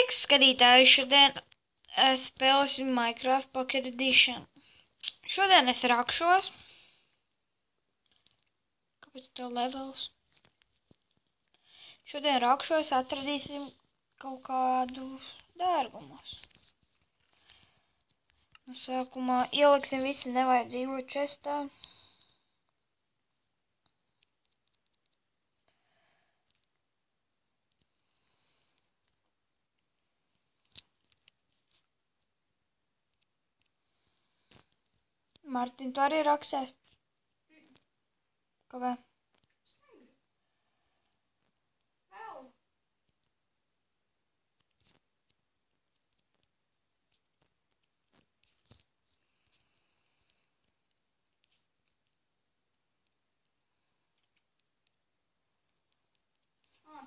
Sveiks, skatītāji! Šodien spēlēsim Minecraft Pocket Edition. Šodien es rakšos. Kāpēc tev levels? Šodien rakšos, atradīsim kaut kādu dārgumus. Nu, sākumā ieliksim visi nevajadzīgo čestā. Martin, tu arī raksē? Kavē?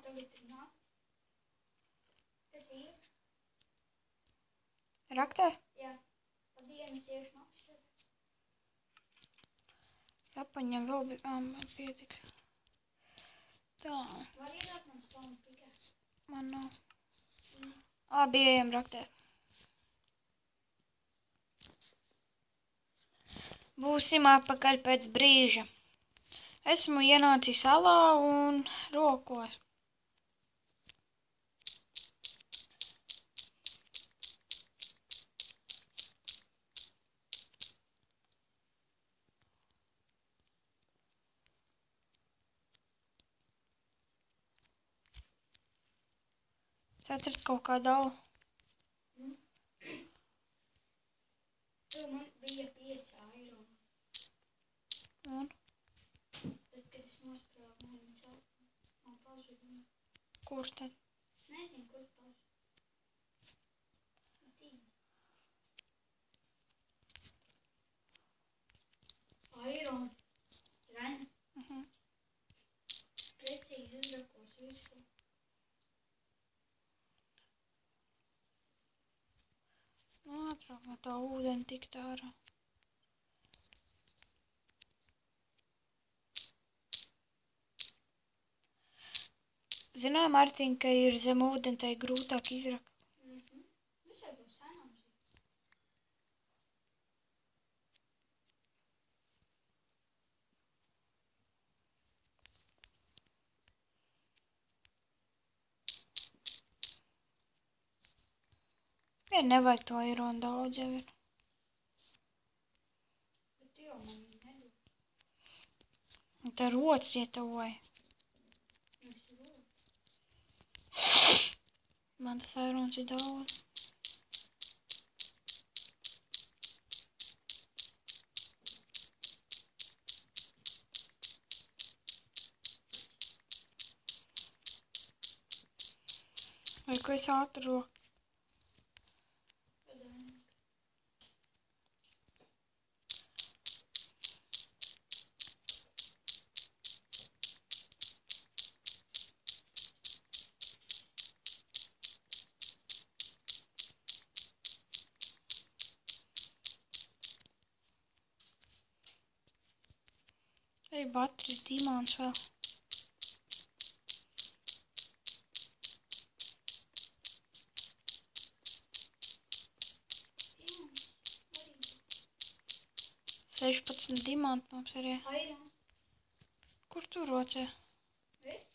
Tagad ir nakts. Kas ir? Raktē? Jā. Pa dienas iešu nakts. Jāpaņem vēl man pietiks. Tā. Var iedāt man stonu pikas? Man nav. Labi, ejam raktē. Būsim atpakaļ pēc brīža. Esmu ienācis salā un rokos. Atrast kaut kādu alu. Man bija 5 eiro. Un? Tad, kad es nosprāvu, man pazuda. Kur tad? Nezinu, kur pazuda. Eiro. Ren. Precīzi uzrakos visu. Ātrāk no tā ūdeni tikt ārā. Zināji, Martin, ka ir zem ūdeni tai grūtāk izrakt? Visai būs senams. Ja nevajag to ironu daudz jau ir. Bet tu jau man viņu nedod. Un tā rots ietavoja. Es rotu. Man tas irons ir daudz. Vai ko es ātru roku? Ej, bateris dimants vēl. Dimants. Arī. 16 dimanti mums arī. Eiro. Kur tu rocē? Es?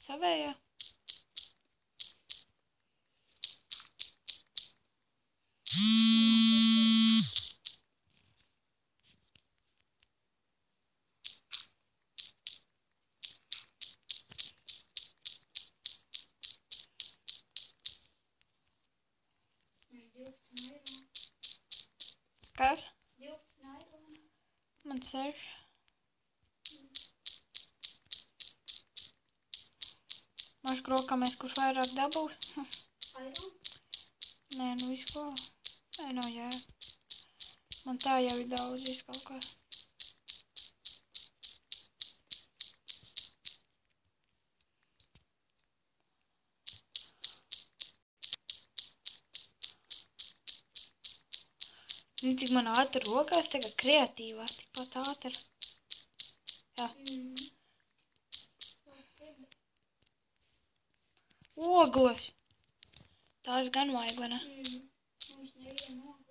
Savējā? Man 12 eiro. Kas? 12 eiro. Man 6. Mēs grokamies, kurš vairāk dabūs. Eiro? Nē, nu visu ko. Nē, nav jēga. Man tā jau ir daudz visu kaut kā. Zini, cik man ātri rokās tagad kreatīvās, tikpat ātri. Jā. Ogles! Tās gan vajag, vai ne? Mums neviena nogumās.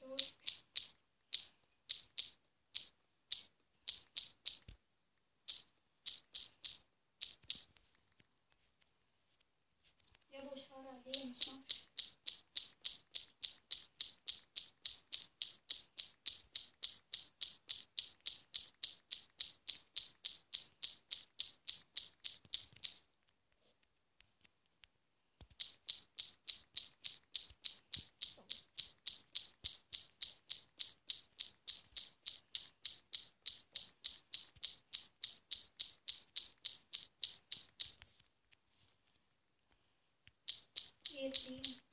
Tur. Ja būs ārā dienas nakts. Ir diena.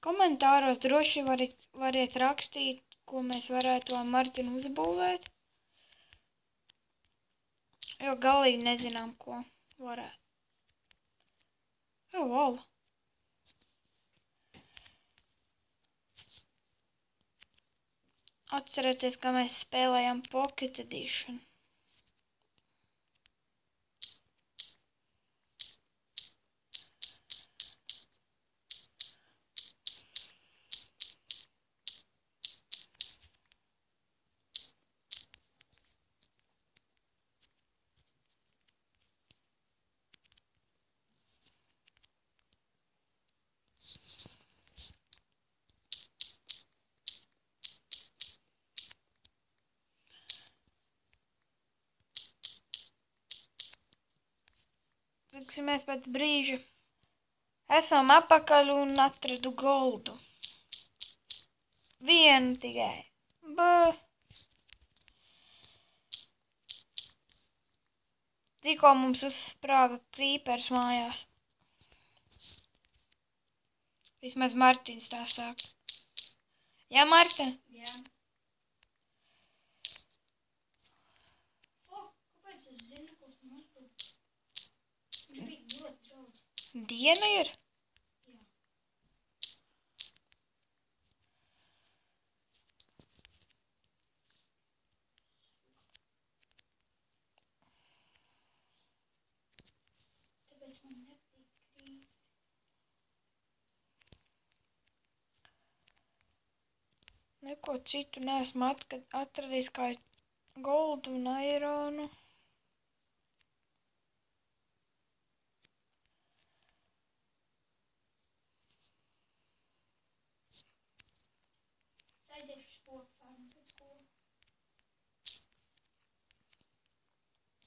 Komentāros droši variet rakstīt, ko mēs varētu ar Martinu uzbūvēt. Jo galīgi nezinām, ko varētu. Val. Atcerieties, ka mēs spēlējam Pocket Edition. Tiksimies pēc brīža. Esam apakaļ un atradu goldu. Vienu tikai. Tikko mums uzsprāga krīpers mājās. Vismaz Martins tā saka. Jā, Marta? Jā. Kāpēc es zinu, kas mums tur? Viņš bija ļoti daudz. Diena ir? Jā. Tāpēc man nepatīk krīt. Neko citu neesmu atradījis kā goldu un aironu. Aiziešu uz koku farmu pēc koku.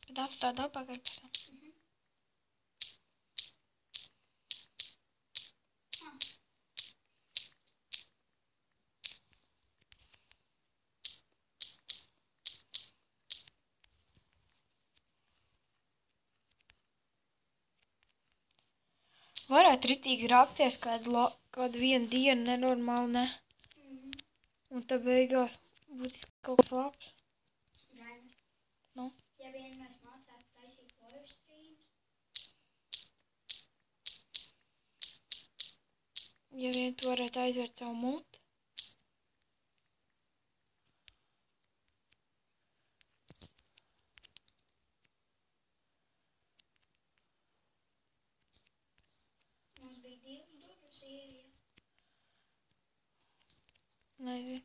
Bet atstādu apakaļ pēc tam. Varētu ritīgi rakties kādu vienu dienu nenormāli, ne? Un tad beigās būtu kaut kas labs. Rainer. Nu? Ja vien mēs mācētu taisīt live streams. Ja vien tu varētu aizvērt savu muti. Mums bija 2 durvis ieeja. Nezinu.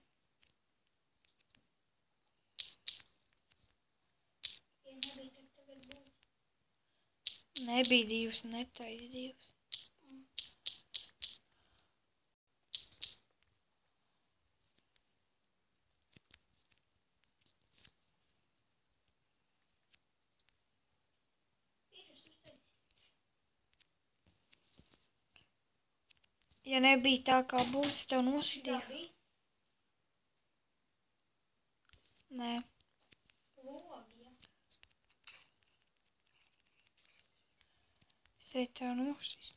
Ja nebija, tad tagad būs. Nebija 2, netaisa 2. Ja nebija tā, kā būs, es tev nositīju. Tā bija Nē. logi, ja. Es Te tev nosist.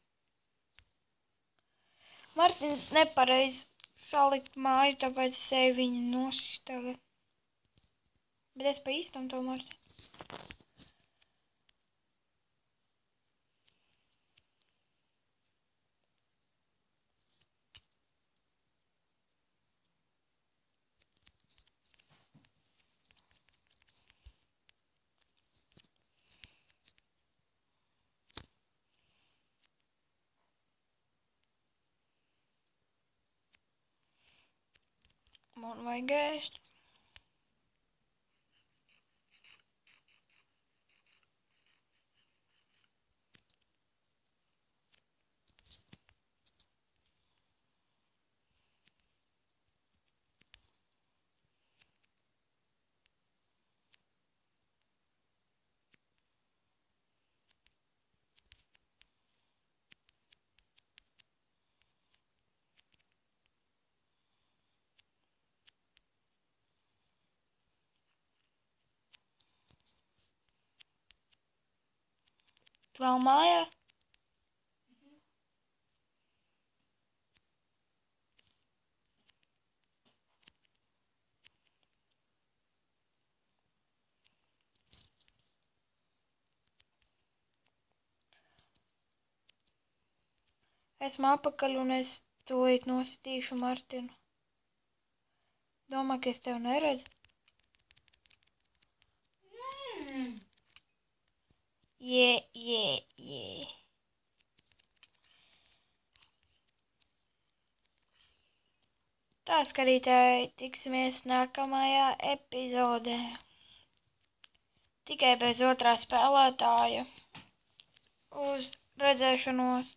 Martins nepareiz salikt māju, tāpēc es eju viņu nosist tagad. Bet es pa īstam to Martins. Man vajag ēst. Tu vēl mājā? Esmu apakaļ un es tūlīt nositīšu Martinu. Domā, ka es tev neredzu? Jē. Tā, skatītāji, tiksimies nākamajā epizodē. Tikai bez otrā spēlētāja. Uz redzēšanos!